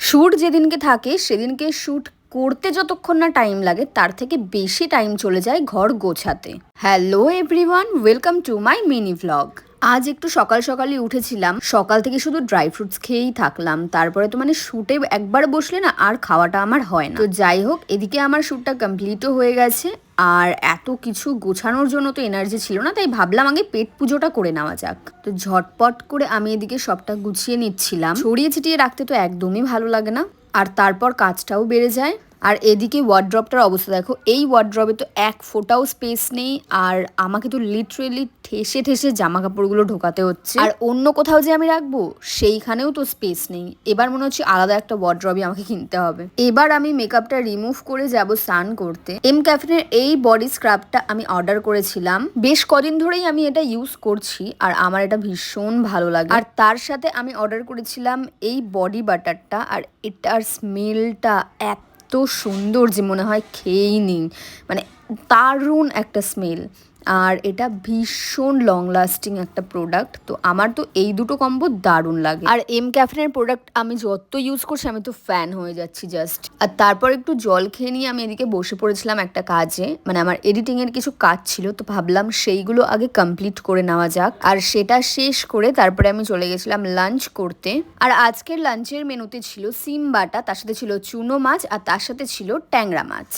Shoot যেদিনকে থাকে সেদিনকে শ্যুট করতে যতক্ষণ না টাইম লাগে তার থেকে বেশি টাইম চলে যায় ঘর গোছাতে। Hello everyone, welcome to my mini vlog. আজ একটু সকাল সকালই উঠেছিলাম, সকাল থেকে শুধু ড্রাই ফ্রুটস খেয়েই থাকলাম। তারপরে তো শ্যুটে একবার বসলে না আর খাওয়াটা আমার হয় না। তো যাই হোক, এদিকে আমার শ্যুটটা কমপ্লিটও হয়ে গেছে। আর এত কিছু গোছানোর জন্য তো এনার্জি ছিল না, তাই ভাবলাম আগে পেট পুজোটা করে নেওয়া যাক। তো ঝটপট করে আমি এদিকে সবটা গুছিয়ে নিচ্ছিলাম। ছড়িয়ে ছিটিয়ে রাখতে তো একদমই ভালো লাগে না, আর তারপর কাজটাও বেড়ে যায়। আর এদিকে ওয়ার্ড্রপটার অবস্থা দেখো, এই ওয়ার্ড্রবে তো এক ফোঁটাও স্পেস নেই, আর আমাকে তো লিটারেলি ঠেসে ঠেসে জামা কাপড়গুলো ঢোকাতে হচ্ছে। আর অন্য কোথাও যে আমি রাখবো সেইখানেও তো স্পেস নেই। এবার মনে হচ্ছে আলাদা একটা ওয়ার্ড্রবই আমাকে কিনতে হবে। এবার আমি মেকআপটা রিমুভ করে যাব স্নান করতে। এম ক্যাফিনের এই বডি স্ক্রাবটা আমি অর্ডার করেছিলাম, বেশ কদিন ধরেই আমি এটা ইউজ করছি আর আমার এটা ভীষণ ভালো লাগে। আর তার সাথে আমি অর্ডার করেছিলাম এই বডি বাটারটা, আর এটার স্মেলটা এত সুন্দর যে মনে হয় খেয়েই নিই। দারুণ একটা স্মেল, আর এটা ভীষণ লং লাস্টিং একটা প্রোডাক্ট। তো আমার তো এই দুটো কম্বো দারুণ লাগে। আর এম ক্যাফিনের প্রোডাক্ট আমি যত ইউজ করছি আমি তো ফ্যান হয়ে যাচ্ছি জাস্ট। আর তারপর একটু জল খেয়ে নিয়ে আমি এদিকে বসে পড়েছিলাম একটা কাজে, আমার এডিটিংয়ের কিছু কাজ ছিল, তো ভাবলাম সেইগুলো আগে কমপ্লিট করে নেওয়া যাক। আর সেটা শেষ করে তারপরে আমি চলে গেছিলাম লাঞ্চ করতে। আর আজকের লাঞ্চের মেনুতে ছিল সিম বাটা, তার সাথে ছিল চুনো মাছ, আর তার সাথে ছিল ট্যাংরা মাছ।